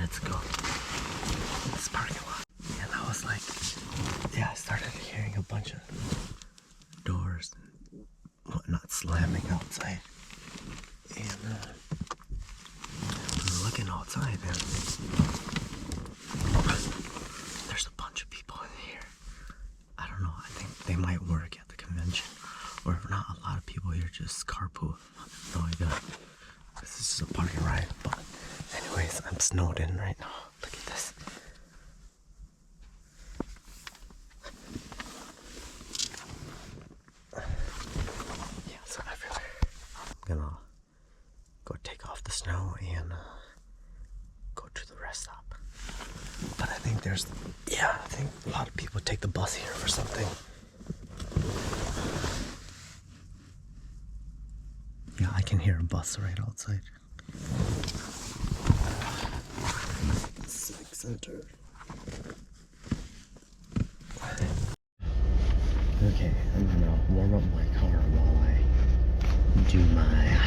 let's go. This parking lot. And I was like, yeah, I started hearing a bunch of doors and whatnot slamming outside. And I'm looking outside and there's a bunch of people in here. I don't know, I think they might work at the convention. Or if not, a lot of people here just carpool. I have no idea. This is a party ride, but anyways, I'm snowed in right now. Look at this. Yeah, so everywhere. I'm gonna go take off the snow and go to the rest stop. But I think I think a lot of people take the bus here or something. Yeah, I can hear a bus right outside. Civic Center. Okay, I'm gonna warm up my car while I do my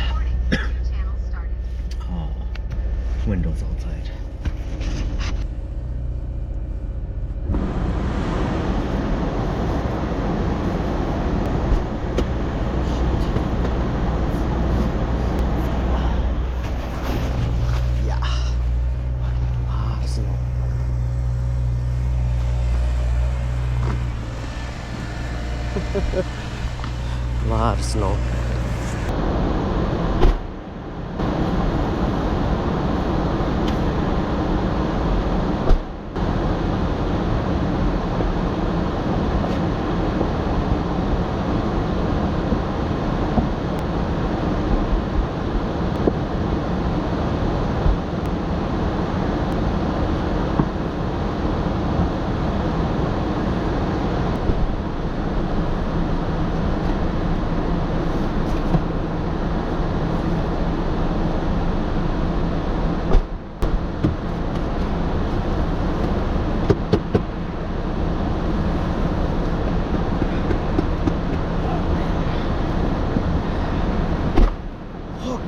windows outside. A lot of snow.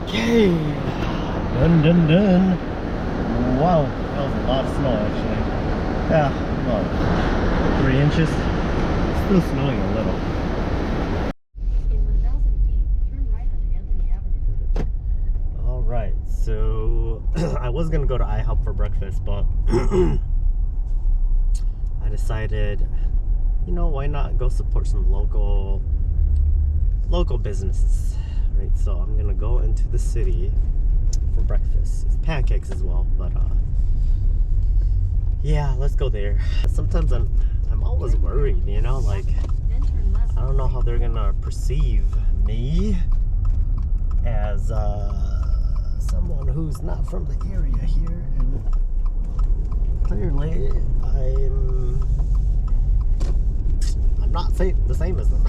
Okay, done. Wow, that was a lot of snow actually. Yeah, about 3 inches. Still snowing a little. In 1,000 feet, turn right onto Anthony Avenue. Alright, so I was gonna go to IHOP for breakfast, but I decided, you know, why not go support some local businesses. Right, so I'm gonna go into the city for breakfast. It's pancakes as well, but yeah, let's go there. Sometimes I'm always worried, you know, like I don't know how they're gonna perceive me as someone who's not from the area here, and clearly I'm not the same as them.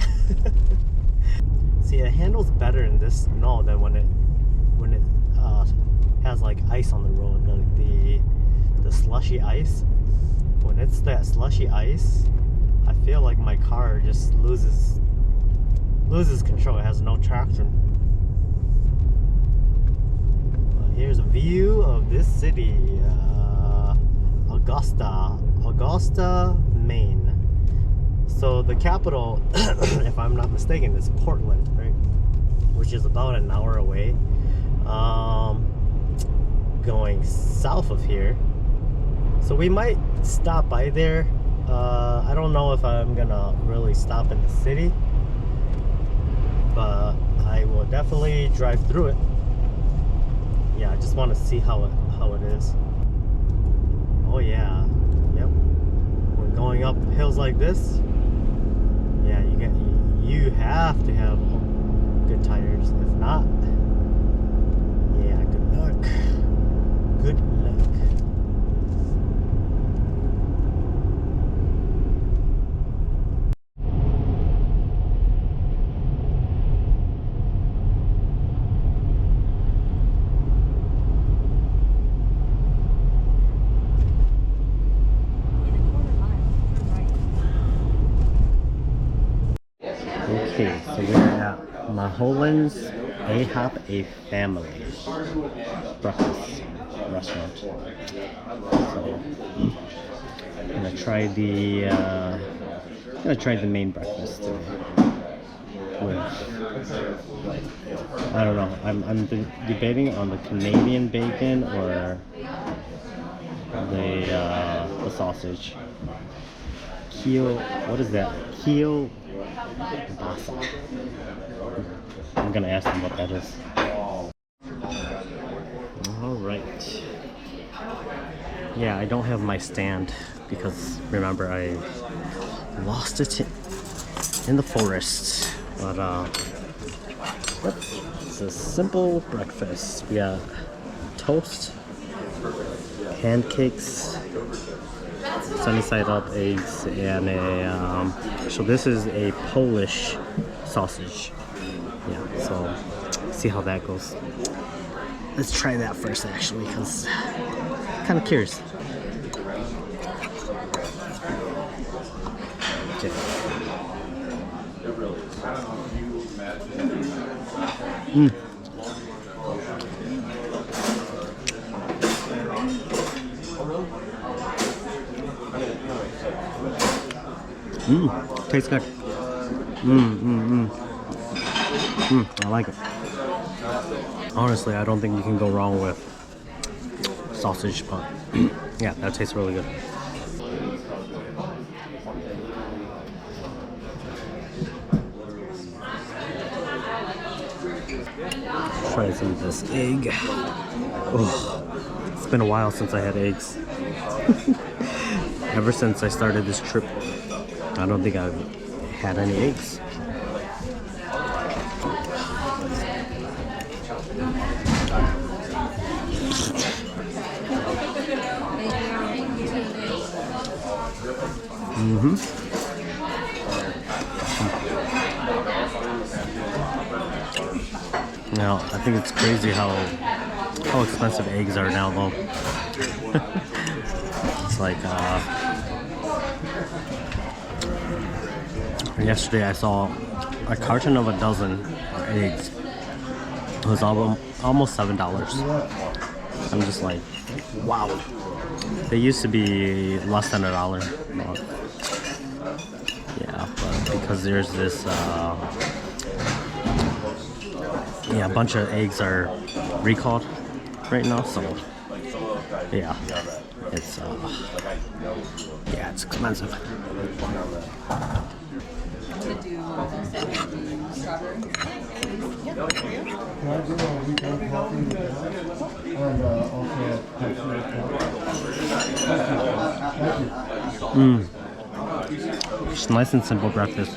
See, it handles better in this snow than when it has like ice on the road, like the slushy ice. When it's that slushy ice, I feel like my car just loses control. It has no traction. Here's a view of this city, Augusta, Maine. So the capital, if I'm not mistaken, is Portland, right? Which is about an hour away. Going south of here. So we might stop by there. I don't know if I'm gonna really stop in the city, but I will definitely drive through it. Yeah, I just want to see how it is. Oh yeah, yep. When going up hills like this, yeah, you have to have good tires. If not, yeah, good luck. Good luck. Okay, so we're at Maholan's AHOP, a family breakfast restaurant. So I'm gonna try the Maine breakfast today. I don't know. I'm debating on the Canadian bacon or the sausage. What is that? Kielbasa. I'm gonna ask them what that is. Alright. Yeah, I don't have my stand because remember I lost it in the forest. But it's a simple breakfast. We got toast, pancakes, sunny side up eggs, and so this is a Polish sausage. Yeah, so see how that goes. Let's try that first actually, because I'm kind of curious. Okay. Tastes good. I like it. Honestly, I don't think you can go wrong with sausage, but yeah, that tastes really good. Try some of this egg. Oh, it's been a while since I had eggs. Ever since I started this trip, I don't think I've had any eggs. Now, I think it's crazy how expensive eggs are now, though. It's like, yesterday I saw a carton of a dozen eggs. It was almost $7. I'm just like, wow. They used to be less than $1. But yeah, but because there's this, a bunch of eggs are recalled right now, so yeah, it's expensive. To do strawberry. Just nice and simple breakfast.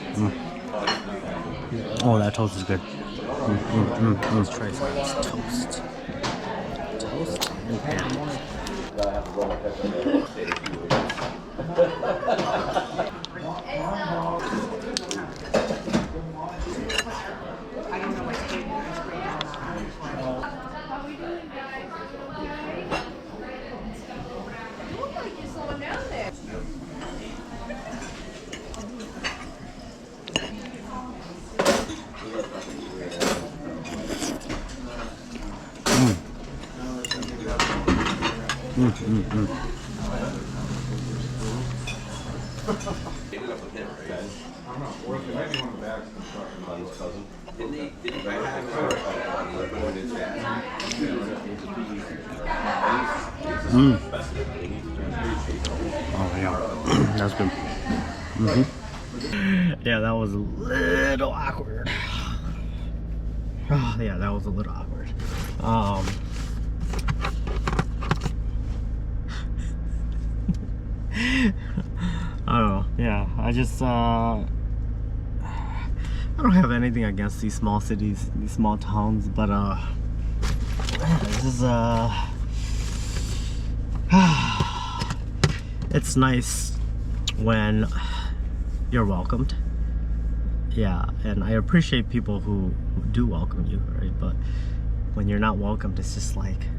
Oh, that toast is good. Let's try some of this toast. Toast and pancakes. Oh yeah, that's good. Yeah, that was a little awkward. Oh yeah, that was a little awkward. I don't know. Yeah, I just I don't have anything against these small cities, these small towns, but this is it's nice when you're welcomed. Yeah, and I appreciate people who do welcome you, right? But when you're not welcomed, it's just like,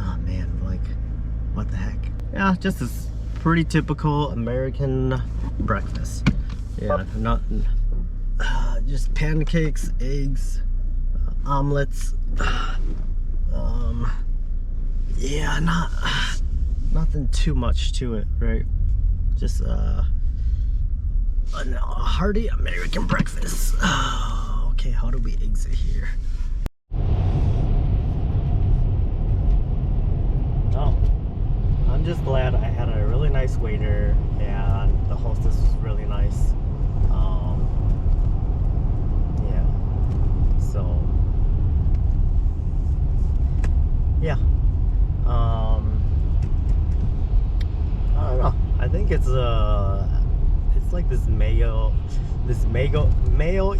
oh man, like, what the heck? Yeah, just this pretty typical American breakfast. Yeah, not just pancakes, eggs, omelets. Yeah, nothing too much to it, right? Just a hearty American breakfast. Okay, how do we exit here? Oh, I'm just glad I had a really nice waiter and the hostess was really nice. Yeah, so yeah. I don't know. I think it's like this male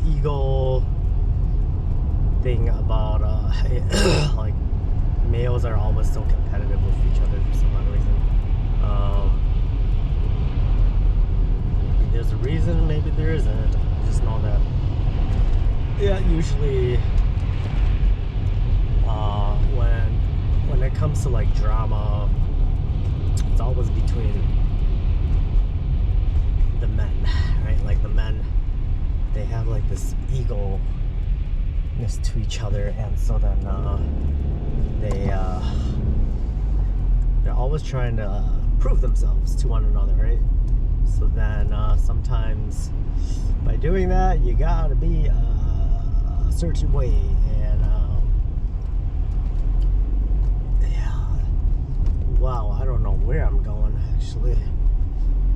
eagle thing about like males are always so competitive with each other for some odd reason. Maybe there's a reason, maybe there isn't. I just know that, yeah, usually when it comes to like drama, it's always between the men, right? Like the men, they have like this ego-ness to each other, and so then they're always trying to prove themselves to one another, right? So then sometimes by doing that, you gotta be a certain way, and yeah. Wow, I don't know where I'm going actually.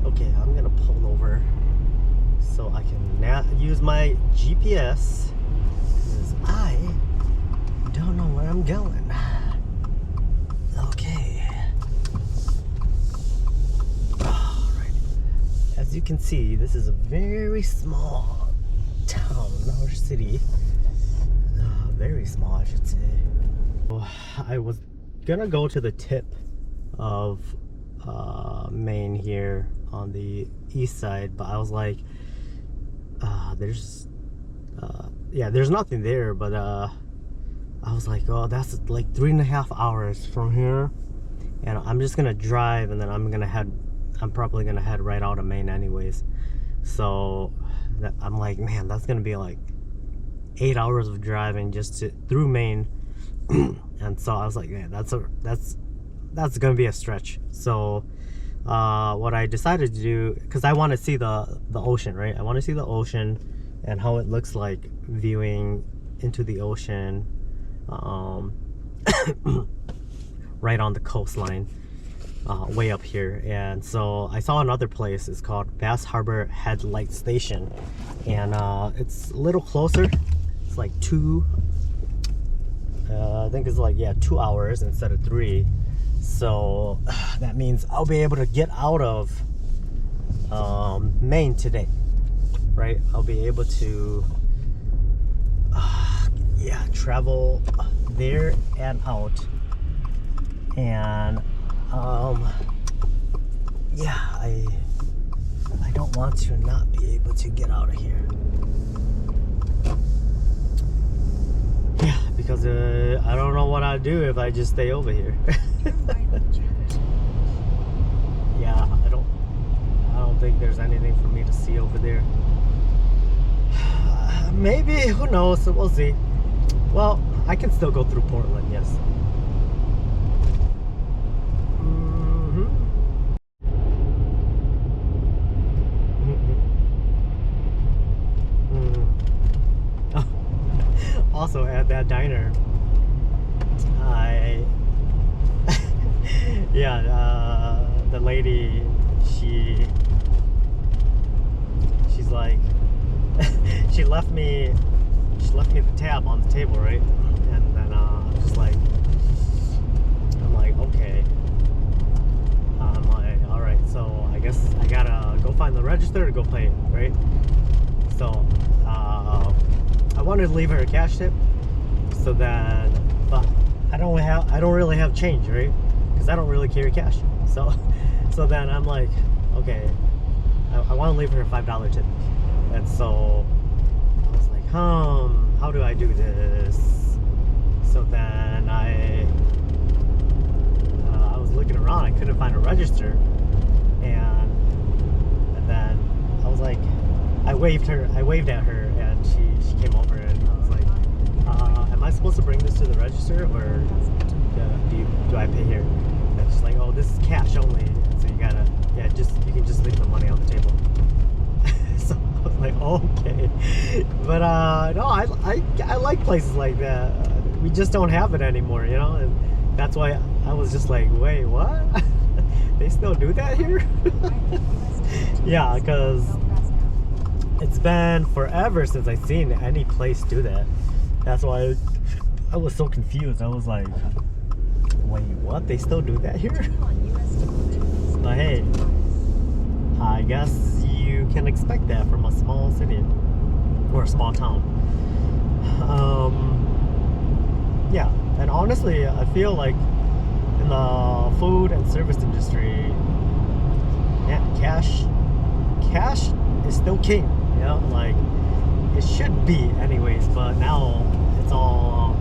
Okay, I'm gonna pull over so I can now use my GPS because I don't know where I'm going. Okay. Alright. As you can see, this is a very small town or city. Very small, I should say. I was gonna go to the tip of Maine here on the east side, but I was like, there's nothing there, but I was like, oh, that's like 3.5 hours from here, and I'm just gonna drive, and then I'm probably gonna head right out of Maine anyways. So I'm like, man, that's gonna be like 8 hours of driving just through Maine. And so I was like, man, that's gonna be a stretch. So what I decided to do, because I want to see the ocean, right? I want to see the ocean and how it looks like viewing into the ocean, right on the coastline, way up here. And so I saw another place. It's called Harbor Head Light Station, and it's a little closer. It's like I think it's like, yeah, 2 hours instead of 3. So that means I'll be able to get out of Maine today, right? I'll be able to yeah, travel there and out, and yeah, I don't want to not be able to get out of here. Yeah, because I don't know what I'd do if I just stay over here. Yeah, I don't think there's anything for me to see over there. Maybe, who knows? We'll see. Well, I can still go through Portland, yes. Also at that diner, the lady, she's like, she left me the tab on the table, right? And then I'm like, okay. I'm like, all right, so I guess I gotta go find the register to go pay it, right? So I wanted to leave her a cash tip, so then, but I don't really have change, right? Because I don't really carry cash. So then I'm like, okay, I want to leave her a $5 tip, and so I was like, how do I do this? So then I was looking around, I couldn't find a register, and then I was like, I waved at her, and she came over, and I was like, am am I supposed to bring this to the register, or do I pay here? And she's like, oh, this is cash only, so you gotta, yeah, you can just leave the money on the table. So I was like, okay, but no, I like places like that. We just don't have it anymore, you know, and that's why I was just like, wait, what? They still do that here? Yeah, because it's been forever since I've seen any place do that. That's why I was so confused. I was like, wait, what? They still do that here? But hey, I guess you can expect that from a small city or a small town. Yeah, and honestly, I feel like in the food and service industry, yeah, cash is still king, you know, like it should be anyways, but now it's all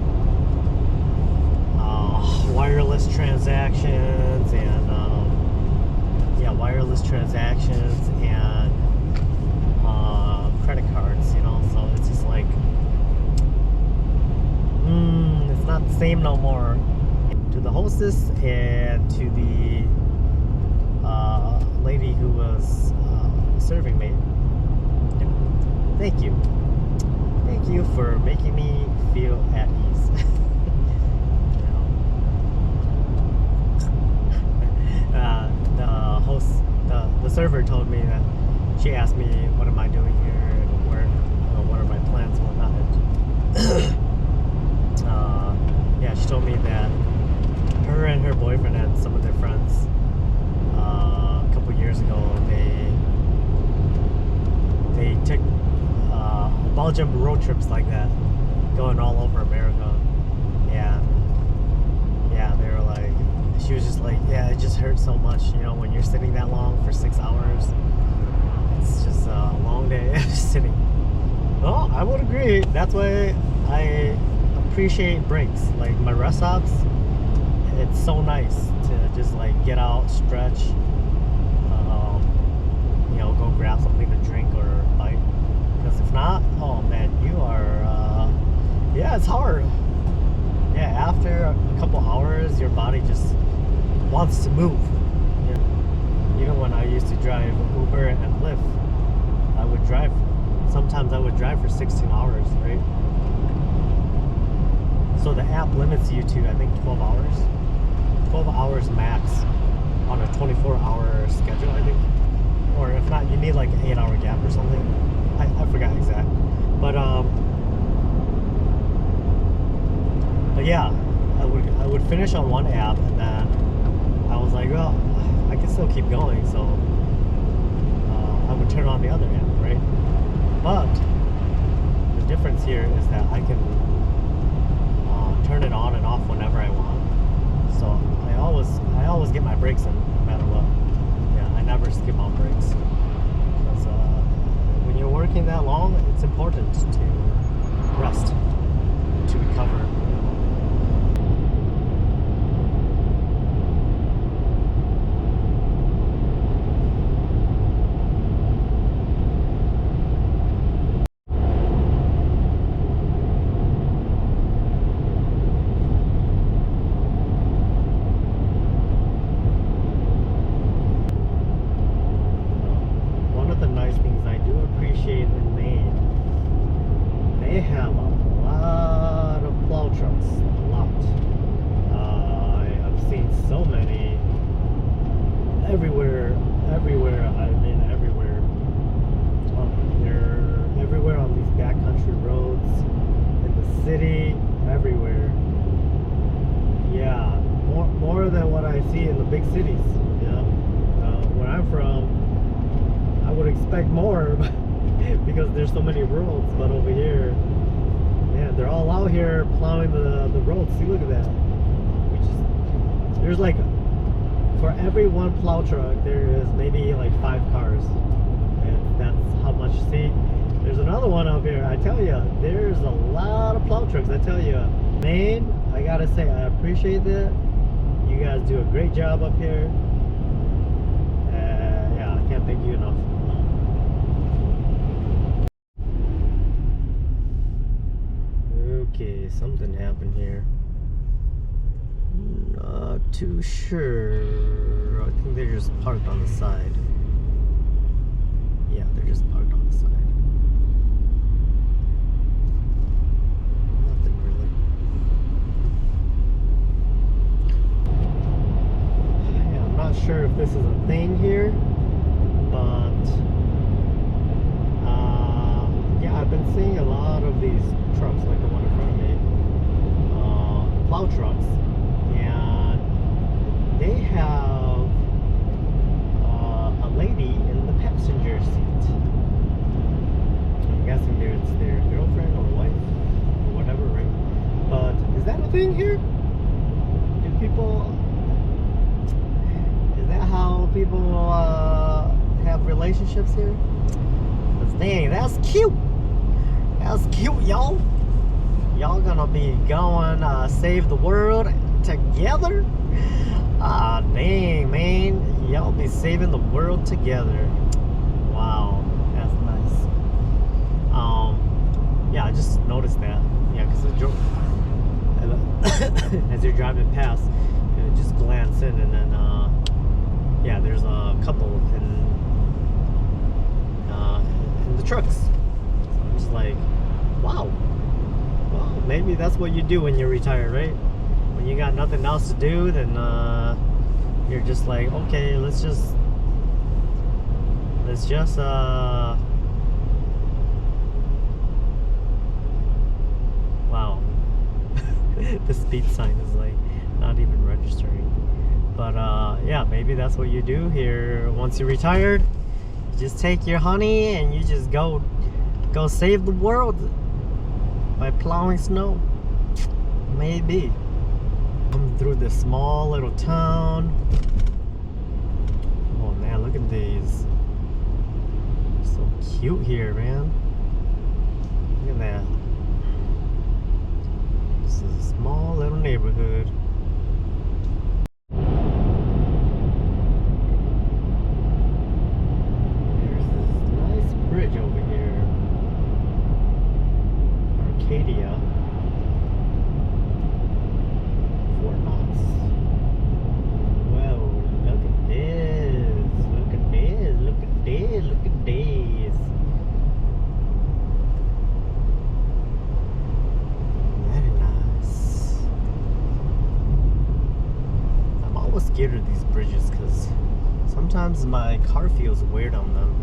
wireless transactions and yeah, wireless transactions and credit cards, you know, so it's just like it's not the same no more. To the hostess and to the lady who was serving me, thank you for making me feel at ease. The host, the server told me that she asked me what am I doing here and where, what are my plans and whatnot. Yeah, she told me that her and her boyfriend and some of their friends a couple years ago they took a bunch of road trips like that, going all over America, and yeah, they were like, she was just like, yeah, it just hurts so much, you know, when you're sitting that long for 6 hours. It's just a long day just sitting. Well, I would agree. That's why I appreciate breaks, like my rest stops. It's so nice to just like get out, stretch, you know, go grab something to drink or bite. Because if not, oh man, you are, yeah, it's hard. Yeah, after a couple hours, your body just wants to move. Yeah. Even when I used to drive Uber and Lyft, sometimes I would drive for 16 hours, right? So the app limits you to, I think, 12 hours. 12 hours max on a 24-hour schedule, I think. Or if not, you need like an 8-hour gap or something. I forgot exact. But yeah, I would finish on one app and then I was like, well, I can still keep going, so I would turn on the other app, right? But the difference here is that I can turn it on and off whenever I want. So I always get my breaks in, no matter what. Yeah, I never skip on breaks. Because when you're working that long, it's important to rest, to recover. In Maine, they have a lot of plow trucks. A lot. I've seen so many everywhere. I've been everywhere. They're everywhere on these backcountry roads, in the city, everywhere. Yeah, more than what I see in the big cities. You know, where I'm from, I would expect more. Because there's so many roads, but over here, yeah, they're all out here plowing the roads. See, look at that. There's like, for every one plow truck, there is maybe like 5 cars, and that's how much. See, there's another one up here. I tell you, there's a lot of plow trucks. I tell you, Maine, I gotta say, I appreciate that. You guys do a great job up here. Yeah, I can't thank you enough. Okay, something happened here. Not too sure. I think they're just parked on the side. Yeah, they're just parked on the side. Nothing really. Yeah, I'm not sure if this is a thing here, but yeah, I've been seeing a lot of these trucks, like the one in front of me, plow trucks, and they have a lady in the passenger seat. I'm guessing it's their girlfriend or wife or whatever, right? But is that a thing here? Do people? Is that how people have relationships here? 'Cause dang, that's cute. That's cute, y'all. Y'all gonna be going save the world together? Ah, dang, man. Y'all be saving the world together. Wow, that's nice. Yeah, I just noticed that. Yeah, because as you're driving past, you just glance in, and then yeah, there's a couple in the trucks. So I'm just like, wow. Well, maybe that's what you do when you're retired, right? When you got nothing else to do, then you're just like, okay, let's just wow. The speed sign is like not even registering. But yeah, maybe that's what you do here once you're retired. You just take your honey and you just go save the world by plowing snow. Maybe. Come through this small little town. Oh man, look at these. So cute here, man. Look at that. This is a small little neighborhood. There's this nice bridge over here. Arcadia. 4 knots. Whoa, look at this. Look at this. Look at this. Look at this. Very nice. I'm always scared of these bridges because sometimes my car feels weird on them.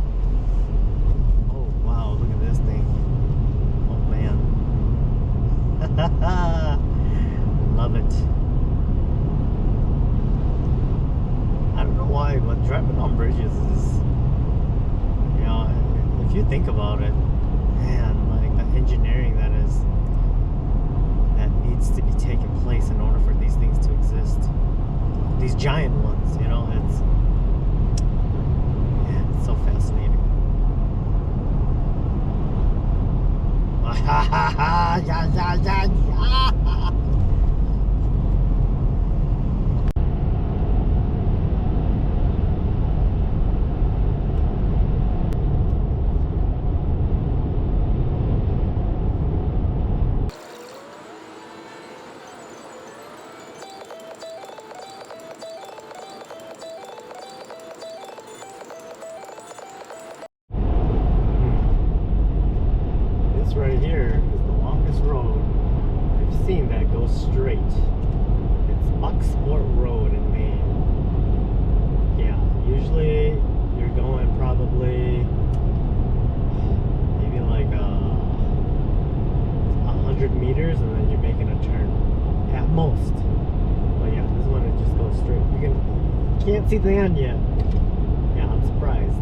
Oh wow, look at this thing. Oh man. Love it. I don't know why, but driving on bridges is, you know, if you think about it, man, like the engineering that needs to be taking place in order for these things to exist. These giant ones, you know, it's so fascinating. This right here is the longest road I've seen that goes straight. It's Bucksport Road in Maine. Yeah, usually you're going probably maybe like 100 meters and then you're making a turn at most. But yeah, this one it just goes straight. You can't see the end yet. Yeah, I'm surprised.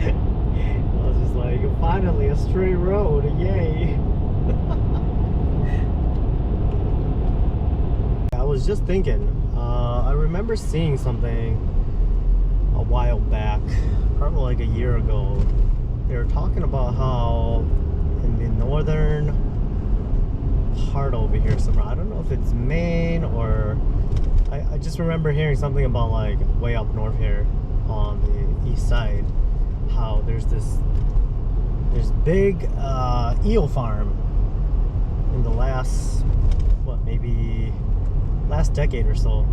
I was just like, finally a straight road, yay. I was just thinking, I remember seeing something a while back, probably like a year ago. They were talking about how in the northern part over here somewhere, I don't know if it's Maine or I just remember hearing something about like way up north here on the east side, how there's this big eel farm, in the last, what, maybe last decade or so,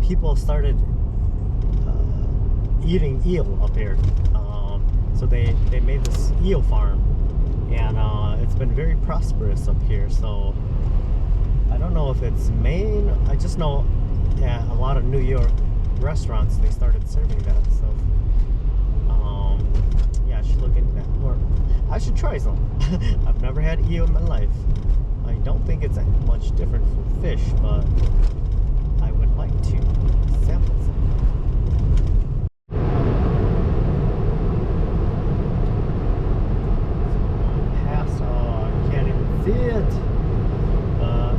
people started eating eel up here. So they made this eel farm, and it's been very prosperous up here. So I don't know if it's Maine. I just know, yeah, a lot of New York restaurants, they started serving that. So yeah, I should look into that, or I should try some. I've never had eel in my life. I don't think it's much different from fish, but I would like to sample some. Past, I can't even see it.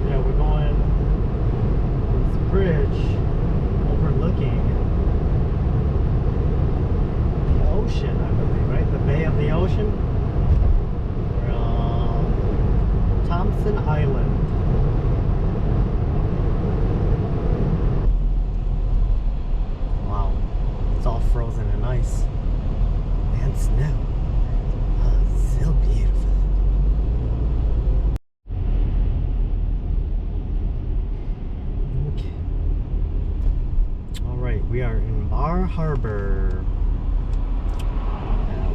Yeah, we're going this bridge overlooking the ocean, I believe, right? The Bay of the Ocean. We're on Thompson Island. Wow, it's all frozen in ice and snow. Oh, so beautiful. Okay. All right, we are in Bar Harbor.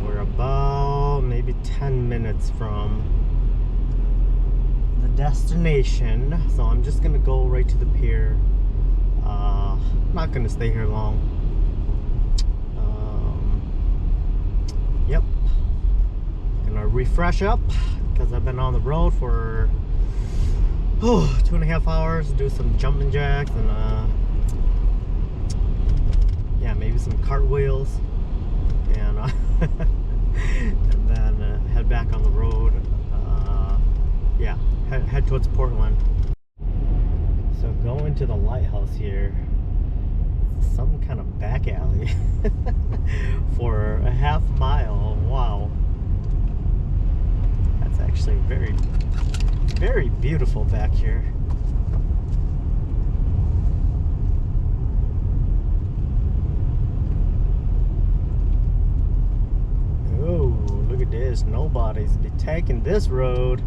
We're about maybe 10 minutes from the destination, so I'm just gonna go right to the pier. I'm not gonna stay here long. Yep, gonna refresh up because I've been on the road for 2.5 hours. Do some jumping jacks and yeah, maybe some cartwheels, and and then head back on the road. Yeah, head towards Portland. So going to the lighthouse here, some kind of back alley for a half mile. Wow, that's actually very, very beautiful back here. Oh, look at this. Nobody's be taking this road.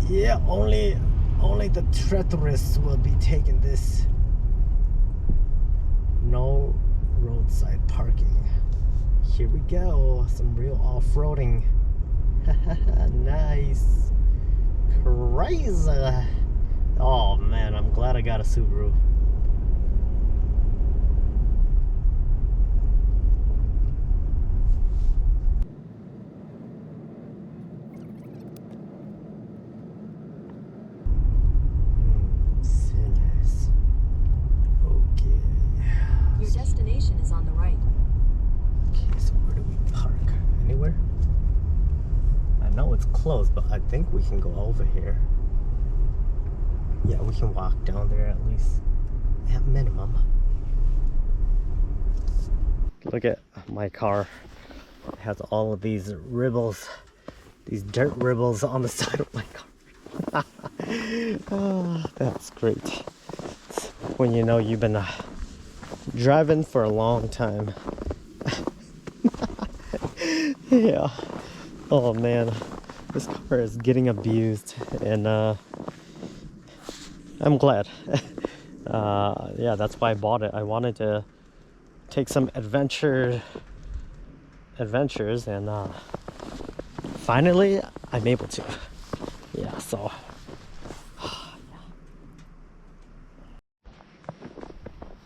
Yeah, only the treacherous will be taking this. No roadside parking. Here we go. Some real off-roading. Nice. Crazy. Oh man, I'm glad I got a Subaru. Your destination is on the right. Okay, so where do we park? Anywhere? I know it's closed, but I think we can go over here. Yeah, we can walk down there at least, at minimum. Look at my car. It has all of these ribbles, these dirt ribbles on the side of my car. Oh, that's great. It's when you know you've been driving for a long time. Yeah. Oh man, this car is getting abused, and I'm glad. Yeah, that's why I bought it. I wanted to take some adventures, and finally I'm able to. Yeah, so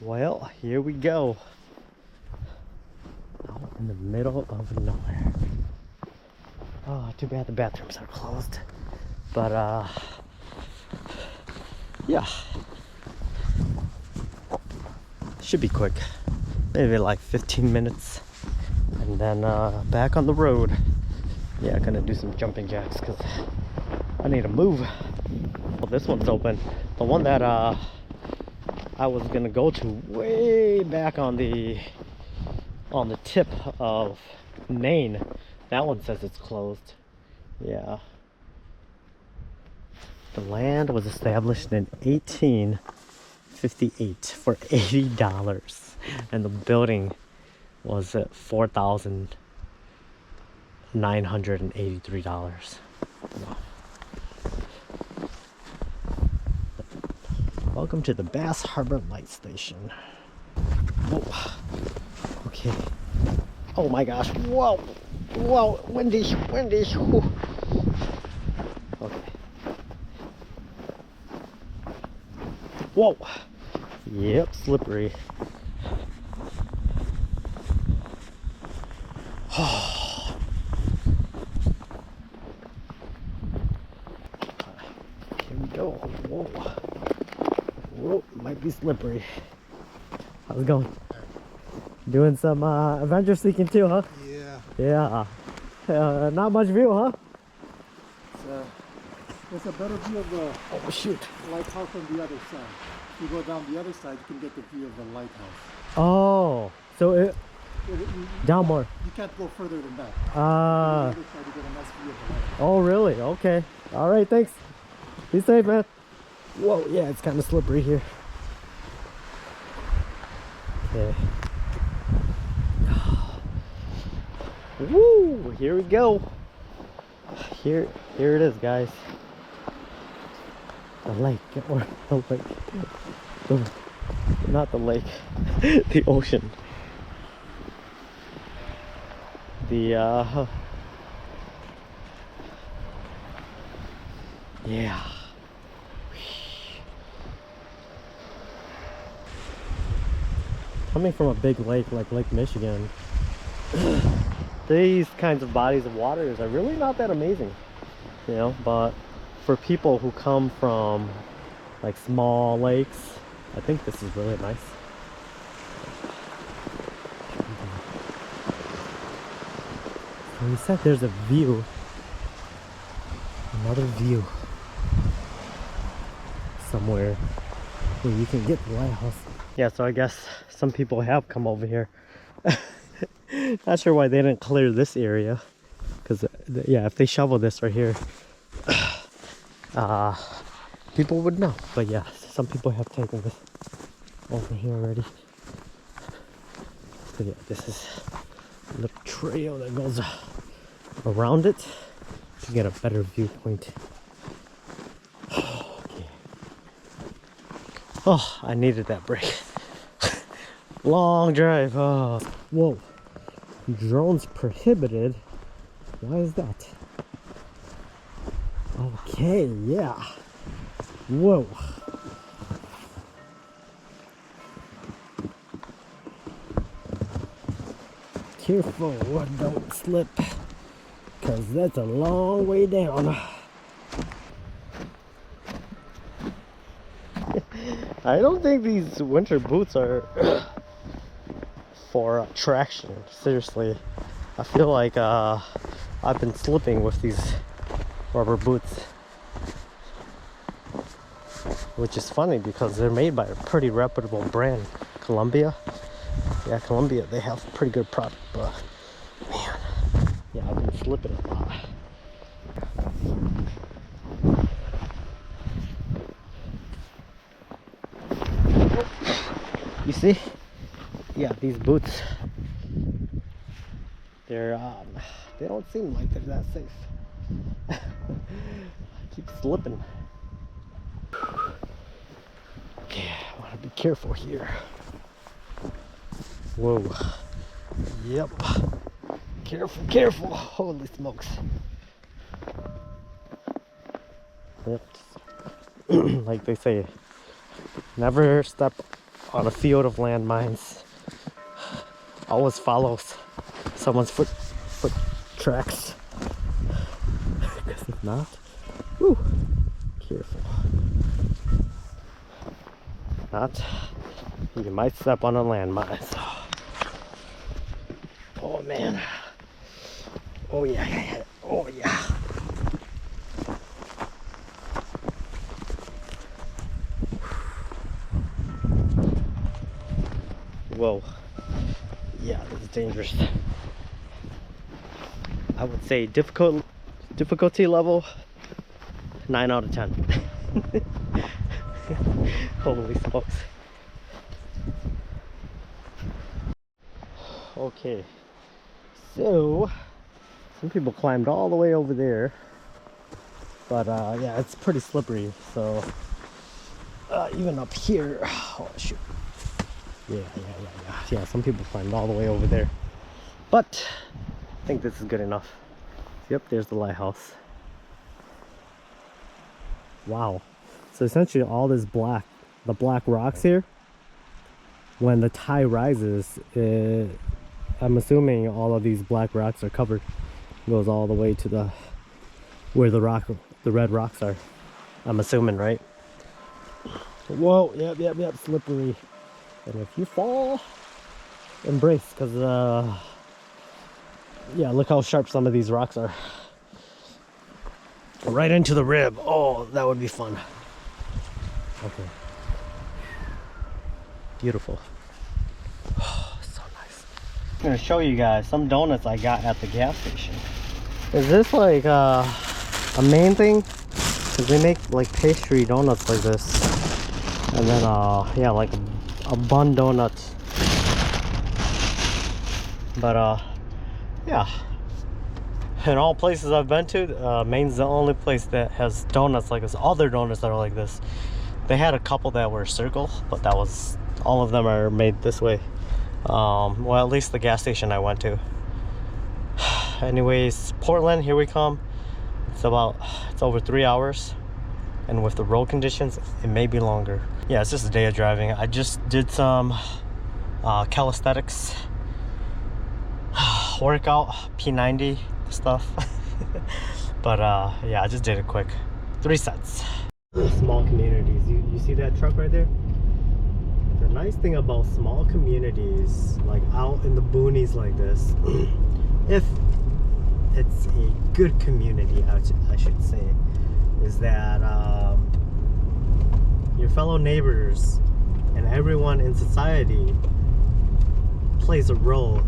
well, here we go. Out in the middle of nowhere. Oh, too bad the bathrooms are closed. But yeah, should be quick. Maybe like 15 minutes, and then back on the road. Yeah, gonna do some jumping jacks because I need to move. Well, this one's open. The one that I was gonna go to way back on the tip of Maine, that one says it's closed. Yeah. The land was established in 1858 for $80, and the building was at $4,983. Welcome to the Bass Harbor Light Station. Whoa. Okay. Oh my gosh. Whoa. Whoa. Windy. Windy. Whew. Okay. Whoa. Yep. Slippery. Here we go. Whoa. Whoa. Might be slippery. How's it going? Doing some adventure seeking too, huh? Yeah. Yeah. Not much view, huh? There's a better view of the Oh shoot. lighthouse on the other side. If you go down the other side, you can get the view of the lighthouse. Oh, so it down more. You can't go further than that. On the other side, you get a nice view of the lighthouse. Oh really? Okay. All right. Thanks. Be safe, man. Whoa. Yeah, it's kind of slippery here. Okay. Woo! Here we go. Here it is, guys. The lake, or the lake. Not the lake. The ocean. The yeah. Coming from a big lake like Lake Michigan, these kinds of bodies of waters are really not that amazing, you know, but for people who come from like small lakes, I think this is really nice. So he said there's a view, another view somewhere where you can get the lighthouse. Yeah, so I guess some people have come over here. Not sure why they didn't clear this area, because yeah, if they shovel this right here, people would know. But yeah, some people have taken this over here already. So yeah, this is a little trail that goes around it to get a better viewpoint. Okay. Oh, I needed that break. Long drive. Oh, whoa. Drones prohibited. Why is that? Okay, yeah. Whoa. Careful, don't slip, because that's a long way down. I don't think these winter boots are for traction. Seriously, I feel like I've been slipping with these rubber boots, which is funny because they're made by a pretty reputable brand, Columbia. Yeah, Columbia, they have pretty good product, but man, yeah, I've been slipping a lot. You see? Yeah, these boots, they're they don't seem like they're that safe. I keep slipping. Okay, I want to be careful here. Whoa. Yep. Careful, careful. Holy smokes. Yep. Like they say, never step on a field of landmines. Always follows someone's foot tracks. Because if not, whew, careful. Not, you might step on a landmine. So. Oh man. Oh yeah. Oh yeah. Whoa. Yeah, this is dangerous. I would say difficulty level 9 out of 10. Holy smokes. Okay, so some people climbed all the way over there But yeah, it's pretty slippery. So even up here, oh shoot. Yeah, some people climbed all the way over there. But I think this is good enough. Yep, there's the lighthouse. Wow. So essentially all this black, the black rocks here, when the tide rises, I'm assuming all of these black rocks are covered. It goes all the way to the where the red rocks are. I'm assuming, right? Whoa, yep, slippery. And if you fall, embrace, because yeah, look how sharp some of these rocks are. Right into the rib. Oh, that would be fun. Okay. Beautiful. Oh, so nice. I'm gonna show you guys some donuts I got at the gas station. Is this like a Maine thing? Because they make like pastry donuts like this. And then yeah, like a bun donut. But yeah. In all places I've been to, Maine's the only place that has donuts like this. Other donuts that are like this. They had a couple that were circle, but that was, all of them are made this way. Well, at least the gas station I went to. Anyways, Portland, here we come. It's over 3 hours. And with the road conditions, it may be longer. Yeah, it's just a day of driving. I just did some calisthenics workout, P90 stuff. But yeah, I just did it quick. 3 sets. Small communities. You see that truck right there? The nice thing about small communities, like out in the boonies like this, if it's a good community, I should say, is that your fellow neighbors and everyone in society plays a role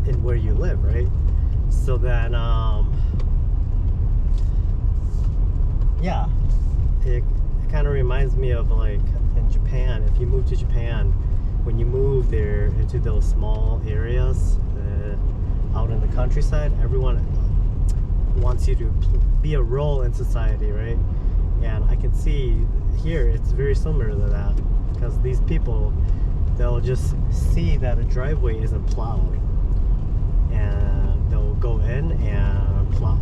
in where you live, right? So then yeah, it kind of reminds me of like in Japan. If you move to Japan, when you move there into those small areas out in the countryside, everyone wants you to be a role in society, right? And I can see here it's very similar to that, because these people, they'll just see that a driveway isn't plowed and they'll go in and plow.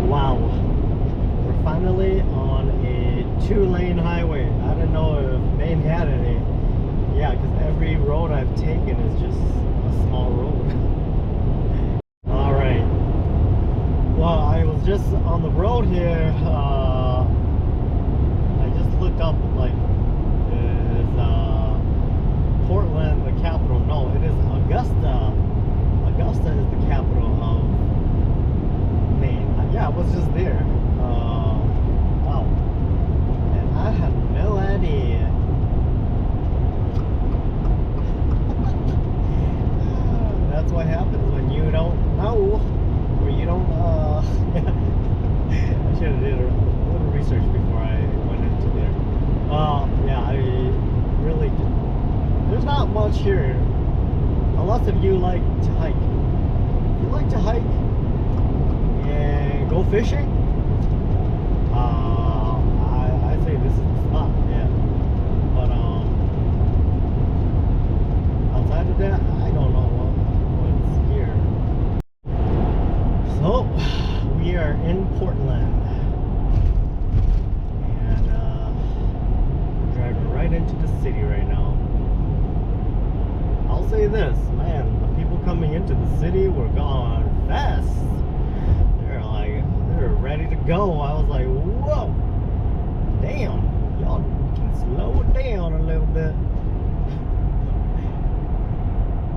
Wow, we're finally on a 2-lane highway. I don't know if Maine had any. Yeah, because every road I've taken is just a small road. Alright. Well, I was just on the road here. I just looked up, like, is Portland the capital? No, it is Augusta. Augusta is the capital of Maine. Yeah, I was just there. Wow. And I had no idea. That's what happens when you don't know, or you don't I should have did a little research before I went into there. Yeah, I really, there's not much here unless if you like to hike. If you like to hike and go fishing, I say this is the spot. Yeah, but outside of that, I don't know what's here. So we are in Portland and driving right into the city right now. I'll say this, man, the people coming into the city were gone fast. They're ready to go. I was like, whoa, damn, y'all can slow it down a little bit.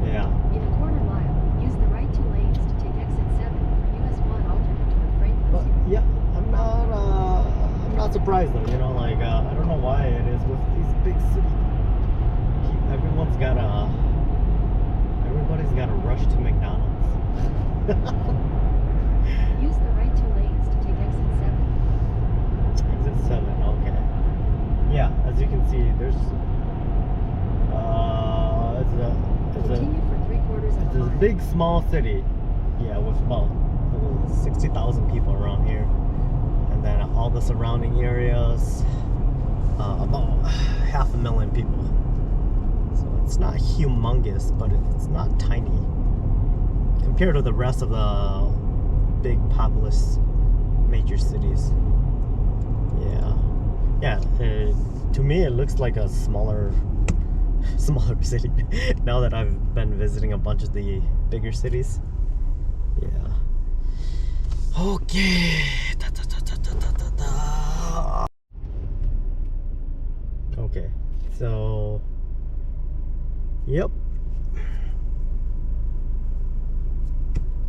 Yeah. In a quarter mile, use the right 2 lanes to take exit 7 for US 1 alternate toward Franklin. But yeah, I'm not surprised though, you know, like I don't know why it is with these big cities. Everybody's got to rush to McDonald's. Use the right 2 lanes to take exit 7. Exit as you can see, there's Continue for 3/4 of a it's a mile. big small city, yeah, with about 60,000 people around here, and then all the surrounding areas, about 500,000 people. So it's not humongous, but it's not tiny compared to the rest of the big populous major cities. Yeah, to me it looks like a smaller city now that I've been visiting a bunch of the bigger cities. Yeah. Okay. Okay, so yep,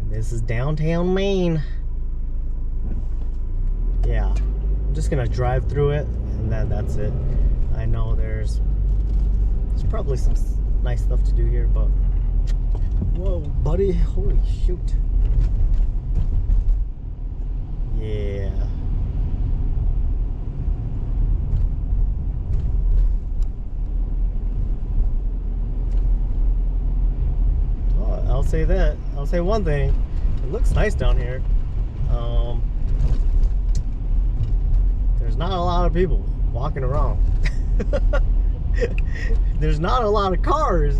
this is downtown Maine. Yeah, I'm just gonna drive through it and then that's it. I know there's probably some nice stuff to do here, but whoa, buddy, holy shoot. Yeah. Oh, I'll say that. I'll say one thing. It looks nice down here. There's not a lot of people walking around. There's not a lot of cars,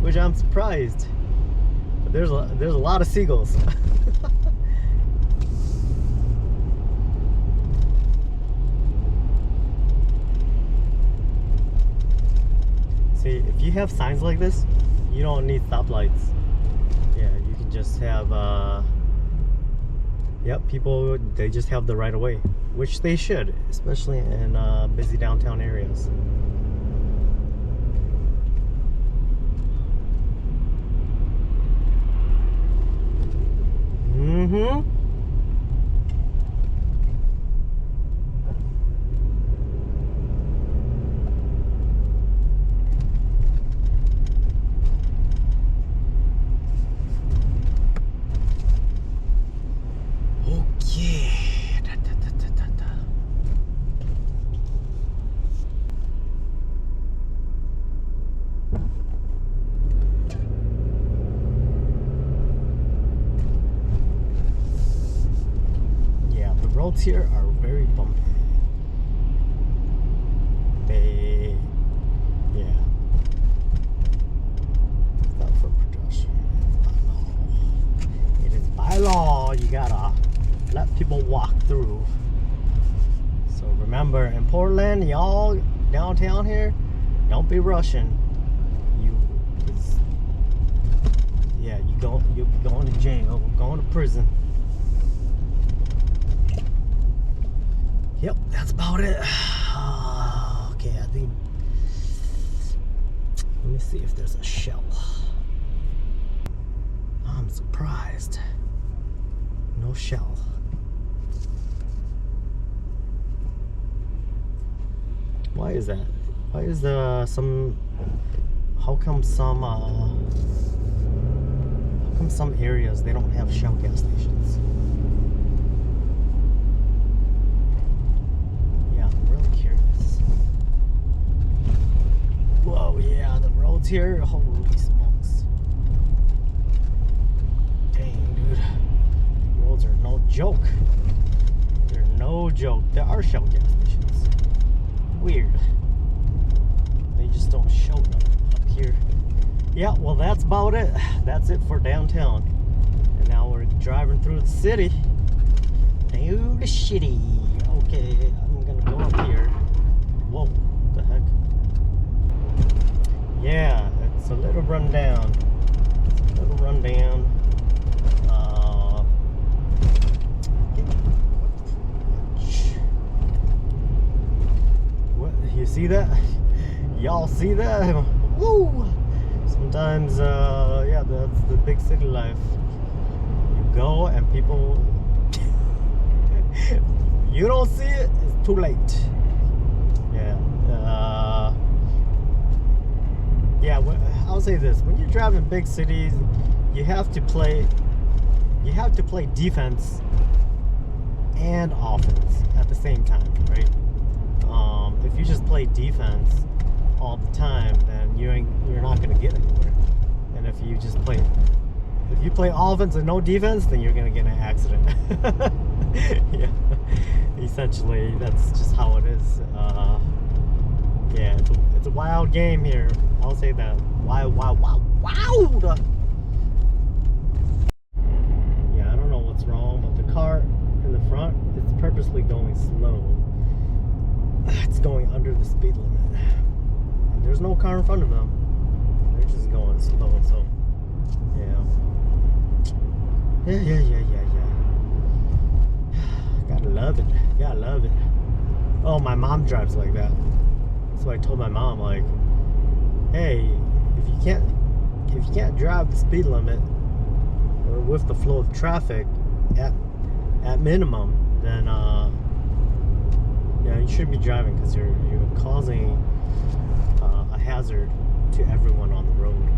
which I'm surprised. But there's a lot of seagulls. See, if you have signs like this, you don't need stoplights. Yeah, you can just have yep, people, they just have the right of way, which they should, especially in busy downtown areas. Mm-hmm. Okay. Yeah, the roads here are very bumpy. Yeah. It's not for production. It is by law. You gotta let people walk through. So remember, in Portland, y'all downtown here, don't be rushing. You'll be going to jail, going to prison. Yep, that's about it. Okay, I think. Let me see if there's a shell. I'm surprised. No shell. Why is that? Why is there some? How come some areas they don't have Shell gas stations? Yeah, I'm really curious. Whoa, yeah, the roads here, holy smokes. Dang, dude. Roads are no joke. They're no joke. There are Shell gas stations. Weird. They just don't show them up here. Yeah, well, that's about it. That's it for downtown. And now we're driving through the city. Through the city. Okay, I'm gonna go up here. Whoa, what the heck? Yeah, it's a little rundown. It's a little rundown. What? You see that? Y'all see that? Woo! Sometimes, yeah, that's the big city life. You go and people, you don't see it, it's too late. Yeah, yeah. I'll say this: when you're driving big cities, you have to play defense and offense at the same time, right? if you just play defense all the time, then you're not gonna get anywhere. And if you play offense and no defense, then you're gonna get in an accident. Yeah, essentially that's just how it is. Yeah, it's a wild game here. I'll say that. Wild. Yeah, I don't know what's wrong, but the car in the front is purposely going slow. It's going under the speed limit. And there's no car in front of them. They're just going slow, so yeah. Yeah. Gotta love it. Oh, my mom drives like that. So I told my mom, like, hey, if you can't drive the speed limit or with the flow of traffic at minimum, then yeah, you shouldn't be driving, because you're causing a hazard to everyone on the road.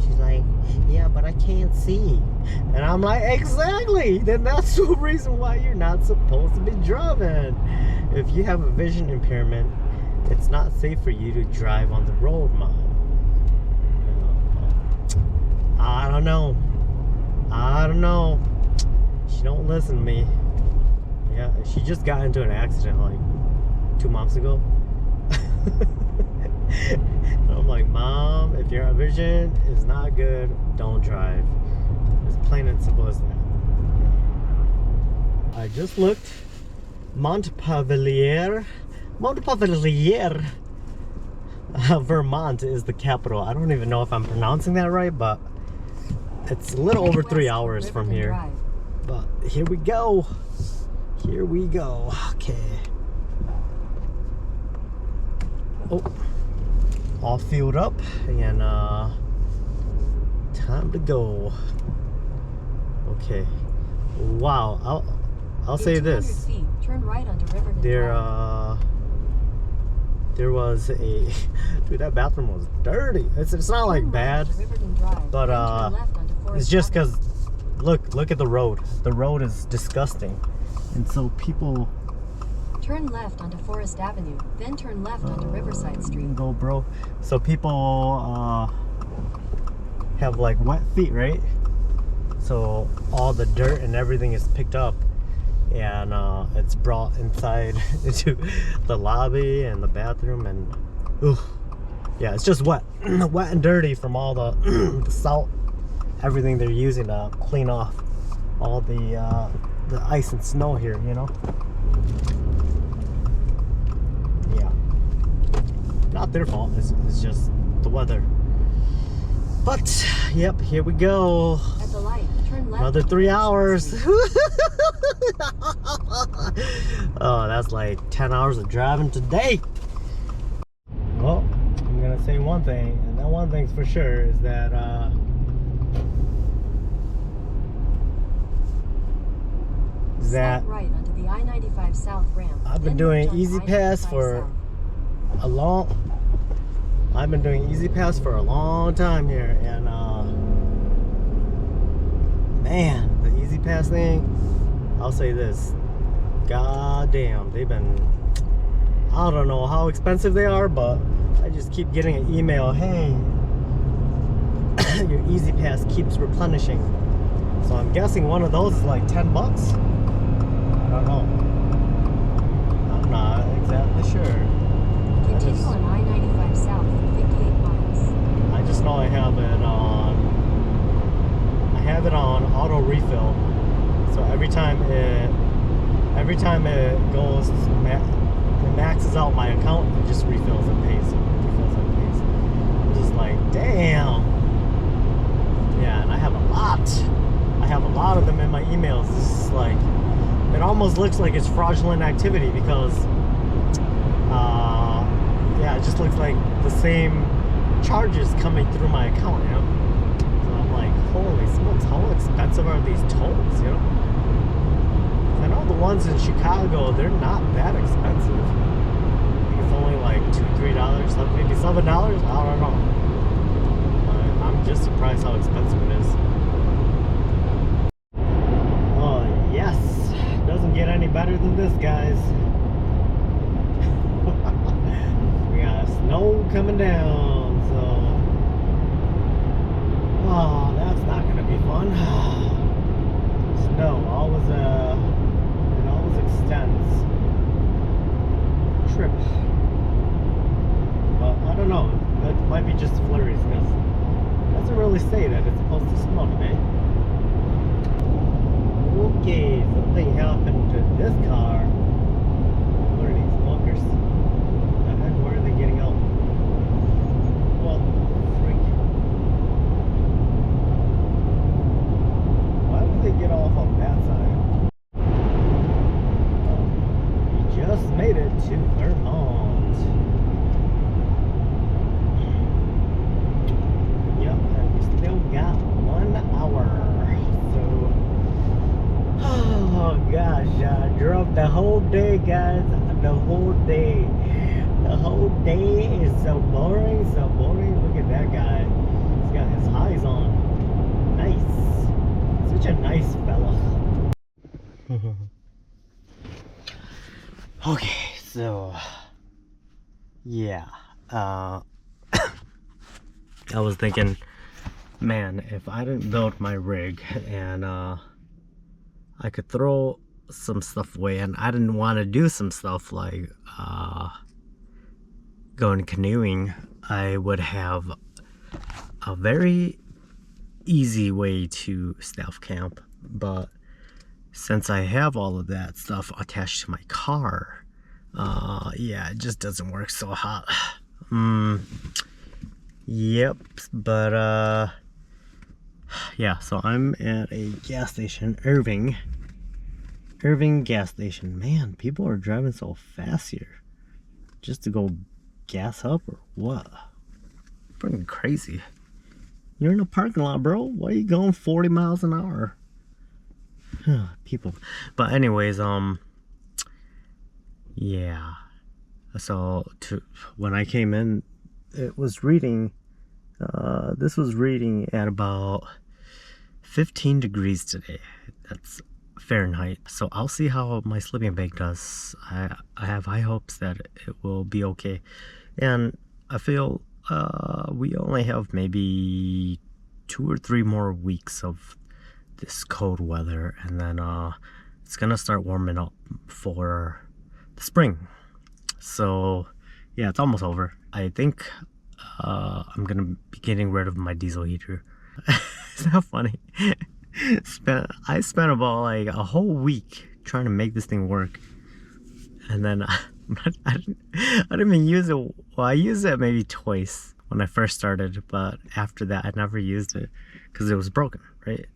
She's like, yeah, but I can't see. And I'm like, exactly. Then that's the reason why you're not supposed to be driving. If you have a vision impairment, it's not safe for you to drive on the road, Mom. I don't know. She don't listen to me. Yeah, she just got into an accident like 2 months ago. I'm like, Mom, if your vision is not good, don't drive. It's plain and simple as that. I just looked. Montpelier, Vermont is the capital. I don't even know if I'm pronouncing that right, but it's a little over 3 hours from here. But here we go. Okay. Oh, all filled up, and time to go. Okay. Wow. I'll say this. Turn right onto Riverton There was a dude, that bathroom was dirty. It's not like bad, but it's just because look at the road. The road is disgusting, and so people turn left onto Forest Avenue, then turn left onto Riverside Street. Go, bro. So people have like wet feet, right? So all the dirt and everything is picked up, and it's brought inside into the lobby and the bathroom, and yeah, it's just wet and dirty from all the, the salt, everything they're using to clean off all the ice and snow here, you know. Yeah, not their fault. It's just the weather. But yep, here we go. At the light, turn left. Another 3 hours. Oh, that's like 10 hours of driving today. Well, I'm gonna say one thing, and that one thing's for sure is that Stop right onto the I-95 South ramp. I've been doing Easy Pass for a long. I've been doing Easy Pass for a long time here, and man, the Easy Pass thing, I'll say this, god damn, they've been, I don't know how expensive they are, but I just keep getting an email, hey, your Easy Pass keeps replenishing. So I'm guessing one of those is like 10 bucks. I don't know. I'm not exactly sure. Continue on I-95 South for 58 miles. I just know I have it on auto refill. So every time it goes, it maxes out my account, it just refills and pays. I'm just like, damn. Yeah, and I have a lot of them in my emails. This is like, it almost looks like it's fraudulent activity because yeah, it just looks like the same charges coming through my account, you know? So I'm like, holy smokes, how expensive are these tolls, you know? I know the ones in Chicago, they're not that expensive. I think it's only like $2-3, maybe $7, I don't know. I'm just surprised how expensive it is. Oh yes, doesn't get any better than this, guys. snow coming down, so oh, that's not gonna be fun. Snow always it always extends trip. But I don't know, that might be just flurries because it doesn't really say that it's supposed to snow today. Okay, something happened to this car. What are these walkers? Where are they getting out? What the freak? Why would they get off on that side? Oh, we just made it to Vermont. Yep, and we still got 1 hour. So, oh gosh, I drove the whole day, guys. The whole day. The whole day is so boring, so boring. Look at that guy. He's got his highs on. Nice. Such a nice fella. Okay, so yeah. I was thinking, man, if I didn't build my rig and I could throw some stuff away, and I didn't want to do some stuff like going canoeing, I would have a very easy way to stealth camp. But since I have all of that stuff attached to my car, yeah, it just doesn't work so hot. Yep, but yeah, so I'm at a gas station, Irving gas station. Man, people are driving so fast here just to go gas up or what? Freaking crazy. You're in a parking lot, bro. Why are you going 40 miles an hour? People. But anyways, yeah. So when I came in, it was reading, this was reading at about 15 degrees today. That's Fahrenheit. So I'll see how my sleeping bag does. I have high hopes that it will be okay. And I feel we only have maybe 2 or 3 more weeks of this cold weather, and then it's gonna start warming up for the spring. So yeah, it's almost over. I think I'm gonna be getting rid of my diesel heater. It's not funny. I spent about like a whole week trying to make this thing work, and then I didn't even use it. Well, I used it maybe twice when I first started, but after that I never used it because it was broken, right?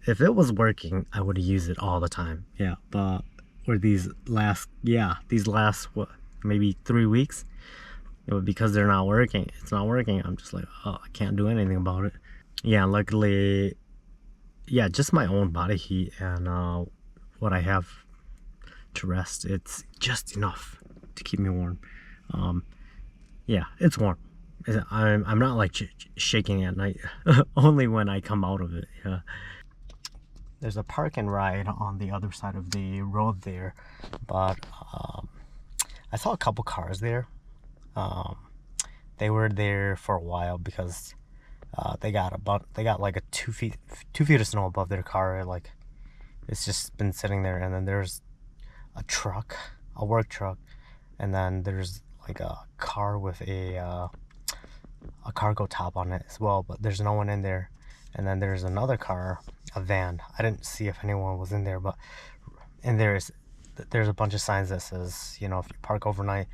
If it was working, I would have used it all the time. Yeah, but or these last what, maybe 3 weeks, it was because they're not working. It's not working. I'm just like, oh, I can't do anything about it. Yeah, luckily, yeah, just my own body heat and what I have to rest, it's just enough to keep me warm. Yeah, it's warm. I'm not like shaking at night. Only when I come out of it. Yeah. There's a park and ride on the other side of the road there, but I saw a couple cars there. They were there for a while because they got like a 2 feet of snow above their car. Like it's just been sitting there, and then there's a truck, a work truck, and then there's like a car with a cargo top on it as well, but there's no one in there. And then there's another car, a van. I didn't see if anyone was in there, but and there's a bunch of signs that says, you know, if you park overnight,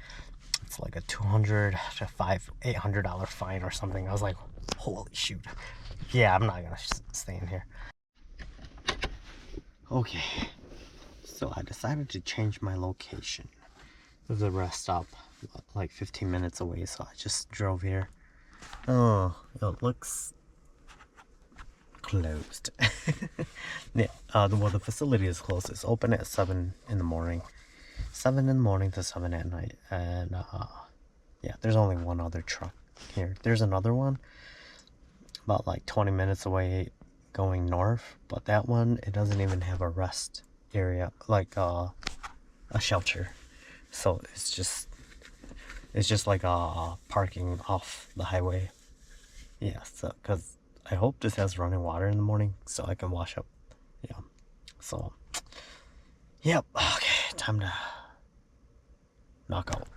it's like a $200 to $800 fine or something. I was like, holy shoot. Yeah, I'm not gonna stay in here. Okay, so I decided to change my location. There's a rest stop like 15 minutes away, so I just drove here. Oh, it looks closed. Yeah, well, the facility is closed. It's open at 7 in the morning. 7 in the morning to 7 at night. And yeah, there's only one other truck here. There's another one about like 20 minutes away going north, but that one, it doesn't even have a rest area, like a shelter. So it's just It's just like parking off the highway. Yeah, so because I hope this has running water in the morning so I can wash up. Yeah. So, yep. Okay, time to knock out.